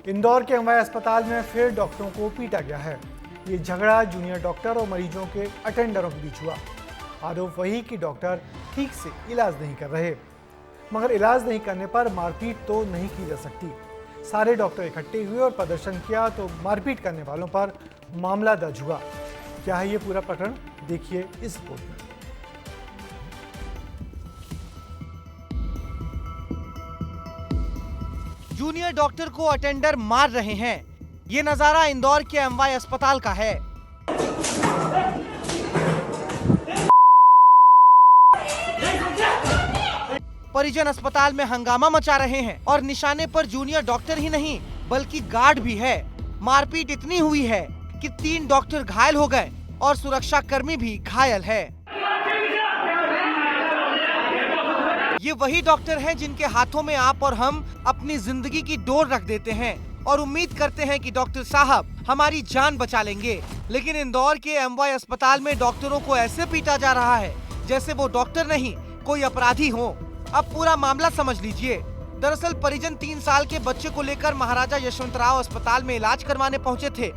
इंदौर के एमवाय अस्पताल में फिर डॉक्टरों को पीटा गया है। ये झगड़ा जूनियर डॉक्टर और मरीजों के अटेंडरों के बीच हुआ। आरोप वही कि डॉक्टर ठीक से इलाज नहीं कर रहे, मगर इलाज नहीं करने पर मारपीट तो नहीं की जा सकती। सारे डॉक्टर इकट्ठे हुए और प्रदर्शन किया तो मारपीट करने वालों पर मामला दर्ज हुआ। क्या है ये पूरा प्रकरण, देखिए इस रिपोर्ट में। जूनियर डॉक्टर को अटेंडर मार रहे हैं। ये नजारा इंदौर के एमवाय अस्पताल का है। परिजन अस्पताल में हंगामा मचा रहे हैं और निशाने पर जूनियर डॉक्टर ही नहीं बल्कि गार्ड भी है। मारपीट इतनी हुई है कि 3 डॉक्टर घायल हो गए और सुरक्षा कर्मी भी घायल है। ये वही डॉक्टर हैं जिनके हाथों में आप और हम अपनी जिंदगी की डोर रख देते हैं और उम्मीद करते हैं कि डॉक्टर साहब हमारी जान बचा लेंगे। लेकिन इंदौर के एमवाय अस्पताल में डॉक्टरों को ऐसे पीटा जा रहा है जैसे वो डॉक्टर नहीं कोई अपराधी हो। अब पूरा मामला समझ लीजिए। दरअसल परिजन 3 साल के बच्चे को लेकर महाराजा यशवंतराव अस्पताल में इलाज करवाने पहुंचे थे,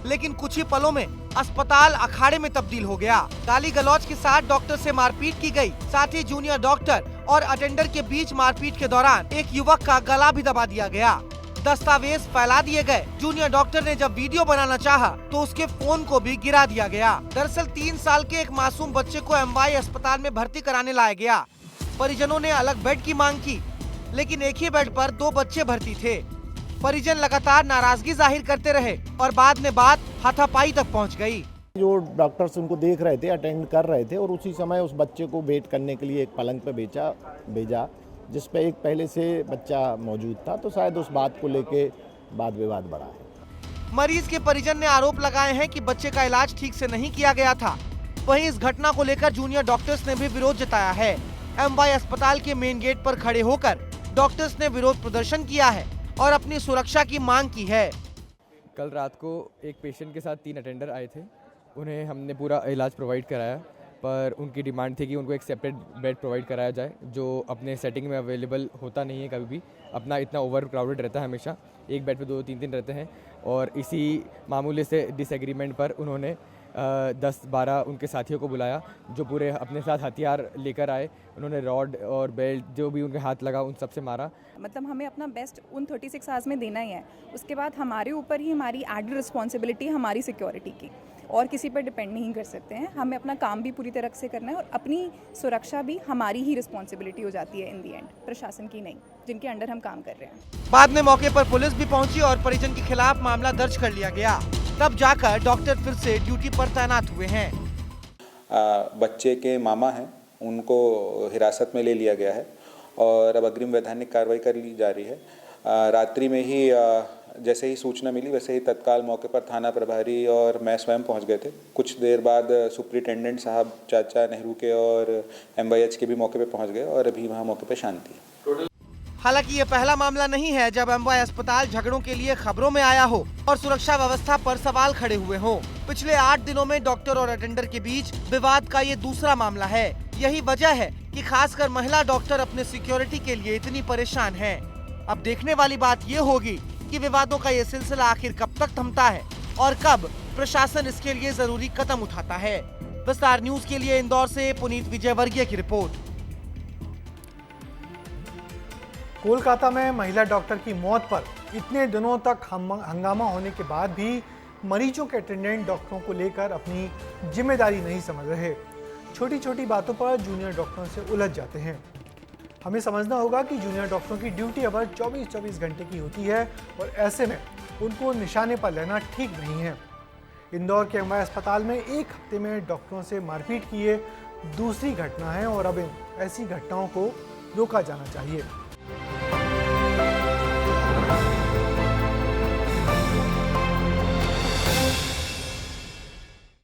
लेकिन कुछ ही पलों में अस्पताल अखाड़े में तब्दील हो गया। गाली गलौज के साथ डॉक्टर से मारपीट की गई। साथ ही जूनियर डॉक्टर और अटेंडर के बीच मारपीट के दौरान एक युवक का गला भी दबा दिया गया। दस्तावेज फैला दिए गए। जूनियर डॉक्टर ने जब वीडियो बनाना चाहा तो उसके फोन को भी गिरा दिया गया। दरअसल 3 साल के एक मासूम बच्चे को एमवाय अस्पताल में भर्ती कराने लाया गया। परिजनों ने अलग बेड की मांग की, लेकिन एक ही बेड पर 2 बच्चे भर्ती थे। परिजन लगातार नाराजगी जाहिर करते रहे और बाद में बात हाथापाई तक पहुंच गई। जो डॉक्टर्स उनको देख रहे थे, अटेंड कर रहे थे और उसी समय उस बच्चे को वेट करने के लिए एक पलंग पे भेजा जिस पे एक पहले से बच्चा मौजूद था, तो शायद उस बात को लेके वाद विवाद बढ़ा है। मरीज के परिजन ने आरोप लगाए हैं कि बच्चे का इलाज ठीक से नहीं किया गया था। वहीं इस घटना को लेकर जूनियर डॉक्टर्स ने भी विरोध जताया है। एमवाय अस्पताल के मेन गेट पर खड़े होकर डॉक्टर्स ने विरोध प्रदर्शन किया है और अपनी सुरक्षा की मांग की है। कल रात को एक पेशेंट के साथ 3 अटेंडर आए थे। उन्हें हमने पूरा इलाज प्रोवाइड कराया, पर उनकी डिमांड थी कि उनको एक सेपरेट बेड प्रोवाइड कराया जाए, जो अपने सेटिंग में अवेलेबल होता नहीं है कभी भी। अपना इतना ओवर क्राउडेड रहता है, हमेशा एक बेड पे 2-3 रहते हैं। और इसी मामूले से डिसएग्रीमेंट पर उन्होंने 10-12 उनके साथियों को बुलाया, जो पूरे अपने साथ हथियार लेकर आए। उन्होंने रॉड और बेल्ट जो भी उनके हाथ लगा उन सबसे मारा। मतलब हमें अपना बेस्ट उन 36 आवर्स में देना ही है। उसके बाद हमारे ऊपर ही हमारी एडेड रिस्पॉन्सिबिलिटी है हमारी सिक्योरिटी की, और किसी पर डिपेंड नहीं कर सकते हैं। हमें अपना काम भी पूरी तरह से करना है और अपनी सुरक्षा भी हमारी ही रिस्पॉन्सिबिलिटी हो जाती है इन दी एंड, प्रशासन की नहीं, जिनके अंडर हम काम कर रहे हैं। बाद में मौके पर पुलिस भी पहुंची और परिजन के खिलाफ मामला दर्ज कर लिया गया। तब जाकर डॉक्टर फिर से ड्यूटी पर तैनात हुए हैं। बच्चे के मामा हैं, उनको हिरासत में ले लिया गया है और अब अग्रिम वैधानिक कार्रवाई कर ली जा रही है। रात्रि में ही जैसे ही सूचना मिली वैसे ही तत्काल मौके पर थाना प्रभारी और मैं स्वयं पहुंच गए थे। कुछ देर बाद सुप्रिटेंडेंट साहब चाचा नेहरू के और एमवाईएच के भी मौके पे पहुंच गए और अभी वहां मौके पे शांति है। हालांकि ये पहला मामला नहीं है जब एमवाय अस्पताल झगड़ों के लिए खबरों में आया हो और सुरक्षा व्यवस्था पर सवाल खड़े हुए हो। पिछले 8 दिनों में डॉक्टर और अटेंडर के बीच विवाद का ये दूसरा मामला है। यही वजह है कि खासकर महिला डॉक्टर अपने सिक्योरिटी के लिए इतनी परेशान हैं। अब देखने वाली बात ये होगी कि विवादों का ये सिलसिला आखिर कब तक थमता है और कब प्रशासन इसके लिए जरूरी कदम उठाता है। विस्तार न्यूज के लिए इंदौर से पुनीत विजयवर्गीय की रिपोर्ट। कोलकाता में महिला डॉक्टर की मौत पर इतने दिनों तक हंगामा होने के बाद भी मरीजों के अटेंडेंट डॉक्टरों को लेकर अपनी जिम्मेदारी नहीं समझ रहे। छोटी छोटी बातों पर जूनियर डॉक्टरों से उलझ जाते हैं। हमें समझना होगा कि जूनियर डॉक्टरों की ड्यूटी अवर 24-24 घंटे की होती है और ऐसे में उनको निशाने पर लेना ठीक नहीं है। इंदौर के एमवाय अस्पताल में एक हफ्ते में डॉक्टरों से मारपीट की ये दूसरी घटना है और अब ऐसी घटनाओं को रोका जाना चाहिए।